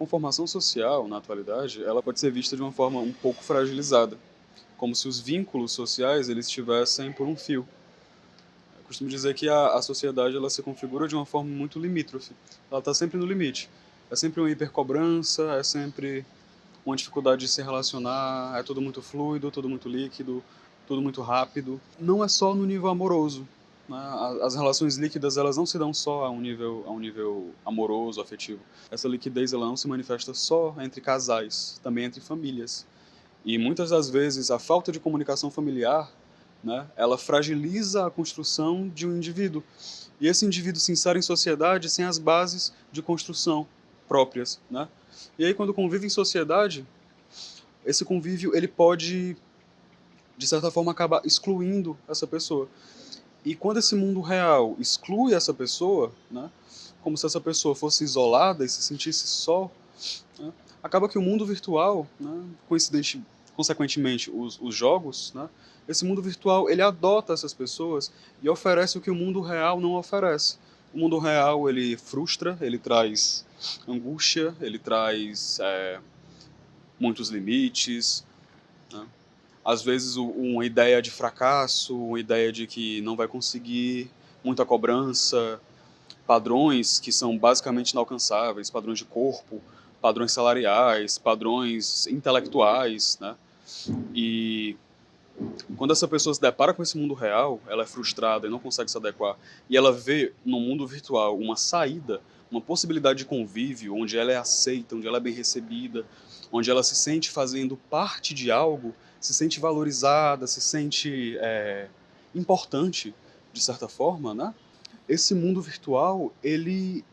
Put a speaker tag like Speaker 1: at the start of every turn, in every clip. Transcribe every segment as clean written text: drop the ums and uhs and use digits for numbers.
Speaker 1: conformação social, na atualidade, ela pode ser vista de uma forma um pouco fragilizada, como se os vínculos sociais eles estivessem por um fio. Eu costumo dizer que a sociedade ela se configura de uma forma muito limítrofe. Ela está sempre no limite. É sempre uma hipercobrança, é sempre uma dificuldade de se relacionar, é tudo muito fluido, tudo muito líquido, tudo muito rápido. Não é só no nível amoroso, né? As relações líquidas elas não se dão só a um nível amoroso, afetivo. Essa liquidez ela não se manifesta só entre casais, também entre famílias. E muitas das vezes a falta de comunicação familiar, né, ela fragiliza a construção de um indivíduo. E esse indivíduo se insere em sociedade sem as bases de construção próprias, né? E aí quando convive em sociedade, esse convívio ele pode de certa forma acabar excluindo essa pessoa. E quando esse mundo real exclui essa pessoa, né, como se essa pessoa fosse isolada e se sentisse só, né, acaba que o mundo virtual, né, consequentemente os jogos, né, esse mundo virtual ele adota essas pessoas e oferece o que o mundo real não oferece. O mundo real ele frustra, ele traz angústia, ele traz muitos limites, né? Às vezes uma ideia de fracasso, uma ideia de que não vai conseguir, muita cobrança, padrões que são basicamente inalcançáveis, padrões de corpo, padrões salariais, padrões intelectuais, né? E quando essa pessoa se depara com esse mundo real, ela é frustrada e não consegue se adequar, e ela vê no mundo virtual uma saída, uma possibilidade de convívio, onde ela é aceita, onde ela é bem recebida, onde ela se sente fazendo parte de algo, se sente valorizada, se sente importante, de certa forma, né? Esse mundo virtual, ele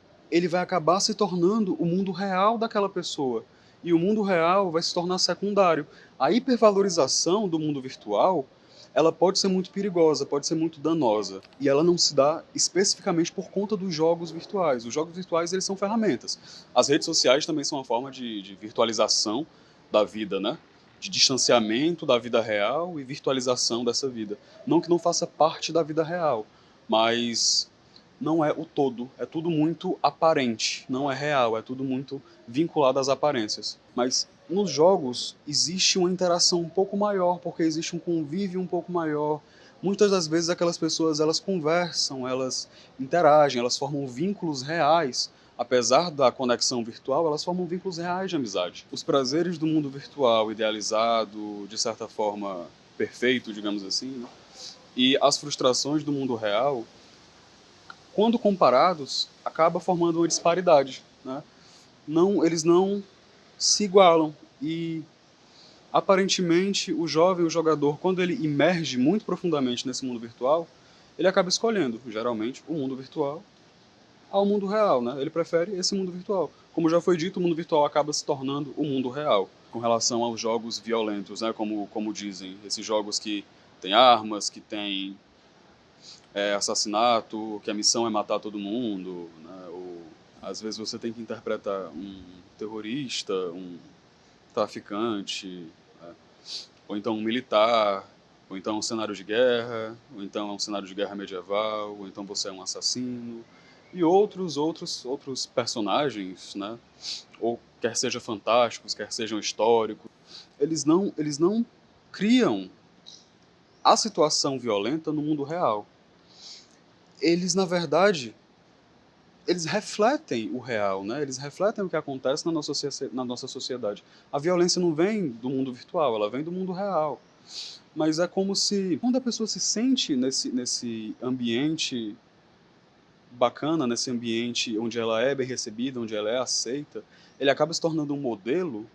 Speaker 1: vai acabar se tornando o mundo real daquela pessoa. E o mundo real vai se tornar secundário. A hipervalorização do mundo virtual, ela pode ser muito perigosa, pode ser muito danosa. E ela não se dá especificamente por conta dos jogos virtuais. Os jogos virtuais, eles são ferramentas. As redes sociais também são uma forma de virtualização da vida, né? De distanciamento da vida real e virtualização dessa vida. Não que não faça parte da vida real, mas não é o todo, é tudo muito aparente, não é real, é tudo muito vinculado às aparências. Mas nos jogos existe uma interação um pouco maior, porque existe um convívio um pouco maior. Muitas das vezes aquelas pessoas elas conversam, elas interagem, elas formam vínculos reais. Apesar da conexão virtual, elas formam vínculos reais de amizade. Os prazeres do mundo virtual idealizado, de certa forma perfeito, digamos assim, né? E as frustrações do mundo real, quando comparados, acaba formando uma disparidade, né? Eles não se igualam e aparentemente o jovem, o jogador, quando ele imerge muito profundamente nesse mundo virtual, ele acaba escolhendo, geralmente, o mundo virtual ao mundo real, né? Ele prefere esse mundo virtual. Como já foi dito, o mundo virtual acaba se tornando o mundo real, com relação aos jogos violentos, né? Como dizem, esses jogos que têm armas, que têm assassinato, que a missão é matar todo mundo, né? Ou às vezes você tem que interpretar um terrorista, um traficante, né? Ou então um militar, ou então um cenário de guerra, ou então é um cenário de guerra medieval, ou então você é um assassino e outros personagens, né? Ou quer sejam fantásticos, quer sejam históricos, eles não criam a situação violenta no mundo real. Eles, na verdade, eles refletem o real, né? Eles refletem o que acontece na nossa sociedade. A violência não vem do mundo virtual, ela vem do mundo real. Mas é como se, quando a pessoa se sente nesse ambiente bacana, nesse ambiente onde ela é bem recebida, onde ela é aceita, ele acaba se tornando um modelo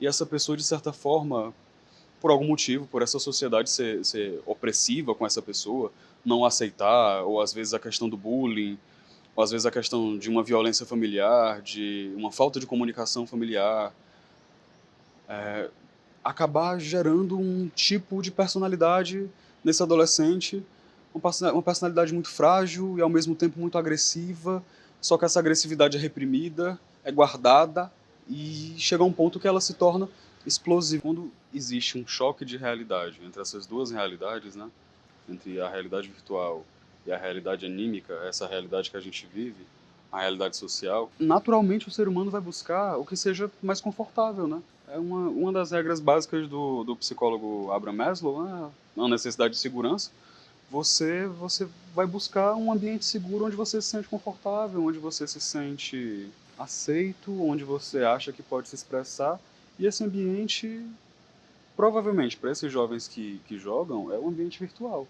Speaker 1: e essa pessoa, de certa forma, por algum motivo, por essa sociedade ser opressiva com essa pessoa, não aceitar, ou às vezes a questão do bullying, ou às vezes a questão de uma violência familiar, de uma falta de comunicação familiar, acabar gerando um tipo de personalidade nesse adolescente, uma personalidade muito frágil e ao mesmo tempo muito agressiva, só que essa agressividade é reprimida, é guardada e chega a um ponto que ela se torna explosiva. Quando existe um choque de realidade entre essas duas realidades, né, entre a realidade virtual e a realidade anímica, essa realidade que a gente vive, a realidade social, naturalmente o ser humano vai buscar o que seja mais confortável, né? É uma das regras básicas do psicólogo Abraham Maslow, né? A necessidade de segurança. Você vai buscar um ambiente seguro onde você se sente confortável, onde você se sente aceito, onde você acha que pode se expressar. E esse ambiente, provavelmente, para esses jovens que jogam, é um ambiente virtual.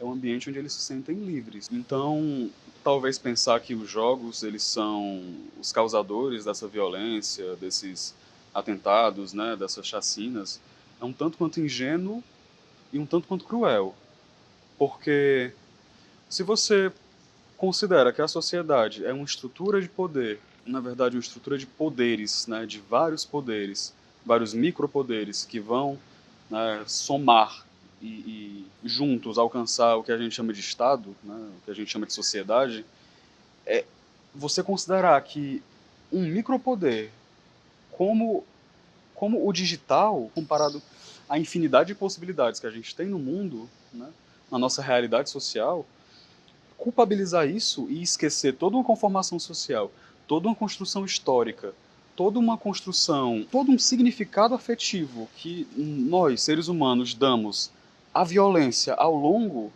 Speaker 1: É um ambiente onde eles se sentem livres. Então, talvez pensar que os jogos eles são os causadores dessa violência, desses atentados, né, dessas chacinas, é um tanto quanto ingênuo e um tanto quanto cruel. Porque se você considera que a sociedade é uma estrutura de poder, na verdade uma estrutura de poderes, né, de vários poderes, vários micropoderes que vão, né, somar e juntos alcançar o que a gente chama de Estado, né, o que a gente chama de sociedade, é você considerar que um micropoder como, como o digital, comparado à infinidade de possibilidades que a gente tem no mundo, né, na nossa realidade social, culpabilizar isso e esquecer toda uma conformação social, toda uma construção histórica, toda uma construção, todo um significado afetivo que nós, seres humanos, damos à violência ao longo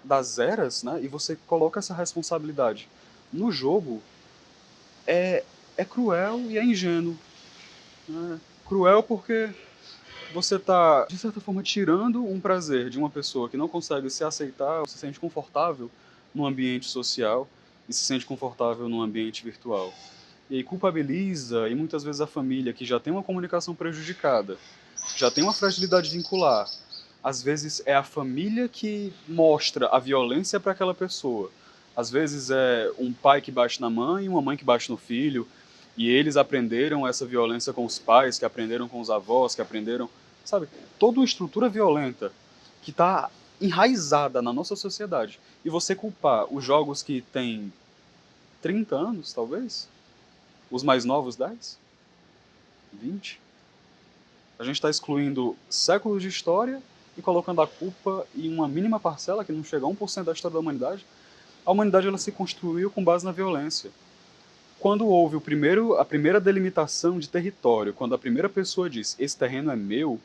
Speaker 1: das eras, né? E você coloca essa responsabilidade no jogo, é, é cruel e é ingênuo. Né? Cruel porque você está, de certa forma, tirando um prazer de uma pessoa que não consegue se aceitar, ou se sente confortável no ambiente social e se sente confortável no ambiente virtual. E aí culpabiliza, e muitas vezes a família, que já tem uma comunicação prejudicada, já tem uma fragilidade vincular, às vezes é a família que mostra a violência para aquela pessoa. Às vezes é um pai que bate na mãe e uma mãe que bate no filho, e eles aprenderam essa violência com os pais, que aprenderam com os avós, que aprenderam, sabe, toda uma estrutura violenta que está enraizada na nossa sociedade. E você culpar os jogos que têm 30 anos, talvez, os mais novos 10, 20, a gente está excluindo séculos de história e colocando a culpa em uma mínima parcela, que não chega a 1% da história da humanidade. A humanidade ela se construiu com base na violência. Quando houve a primeira delimitação de território, quando a primeira pessoa disse, esse terreno é meu,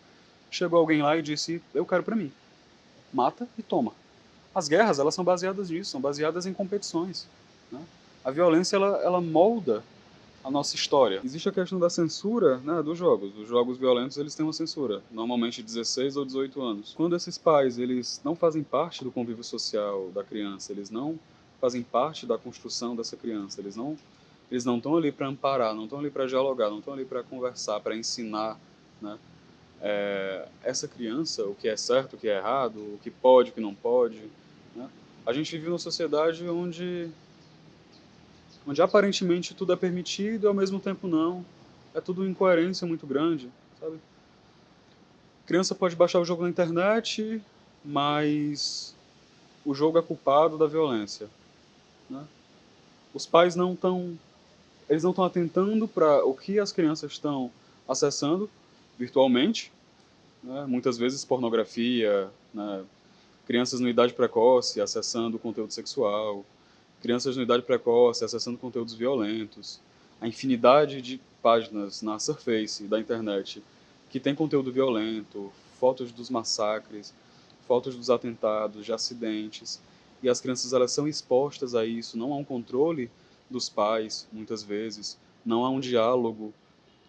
Speaker 1: chegou alguém lá e disse, eu quero para mim. Mata e toma. As guerras, elas são baseadas nisso, são baseadas em competições. Né? A violência, ela molda a nossa história. Existe a questão da censura, né, dos jogos. Os jogos violentos, eles têm uma censura, normalmente 16 ou 18 anos. Quando esses pais, eles não fazem parte do convívio social da criança, eles não fazem parte da construção dessa criança, eles não estão ali para amparar, não estão ali para dialogar, não estão ali para conversar, para ensinar, né, essa criança o que é certo, o que é errado, o que pode, o que não pode. Né? A gente vive numa sociedade onde aparentemente tudo é permitido e ao mesmo tempo não. É tudo uma incoerência muito grande, sabe? A criança pode baixar o jogo na internet, mas o jogo é culpado da violência. Né? Os pais não estão, eles não estão atentando para o que as crianças estão acessando virtualmente, né? Muitas vezes pornografia, né? Crianças na idade precoce acessando conteúdo sexual, crianças na idade precoce acessando conteúdos violentos, a infinidade de páginas na Surface da internet que tem conteúdo violento, fotos dos massacres, fotos dos atentados, de acidentes, e as crianças elas são expostas a isso, não há um controle dos pais, muitas vezes, não há um diálogo,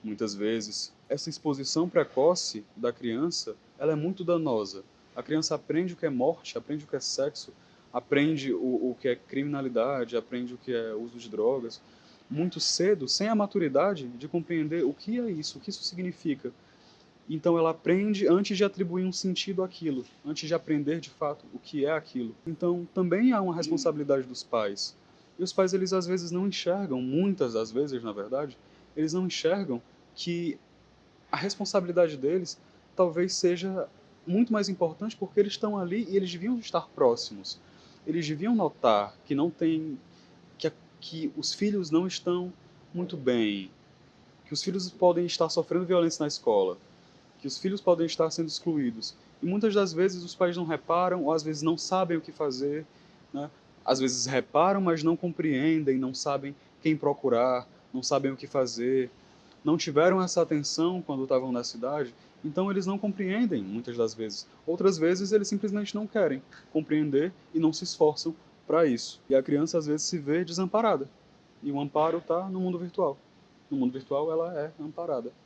Speaker 1: muitas vezes. Essa exposição precoce da criança, ela é muito danosa. A criança aprende o que é morte, aprende o que é sexo, aprende o que é criminalidade, aprende o que é uso de drogas, muito cedo, sem a maturidade de compreender o que é isso, o que isso significa. Então ela aprende antes de atribuir um sentido àquilo, antes de aprender de fato o que é aquilo. Então também há uma responsabilidade dos pais. E os pais, eles às vezes não enxergam, muitas das vezes, na verdade, eles não enxergam que a responsabilidade deles talvez seja muito mais importante porque eles estão ali e eles deviam estar próximos. Eles deviam notar que não tem que os filhos não estão muito bem, que os filhos podem estar sofrendo violência na escola, que os filhos podem estar sendo excluídos. E muitas das vezes os pais não reparam ou às vezes não sabem o que fazer. Né? às vezes reparam, mas não compreendem, não sabem quem procurar, não sabem o que fazer, não tiveram essa atenção quando estavam na cidade, então eles não compreendem muitas das vezes. Outras vezes eles simplesmente não querem compreender e não se esforçam para isso. E a criança às vezes se vê desamparada. E o amparo está no mundo virtual. No mundo virtual ela é amparada.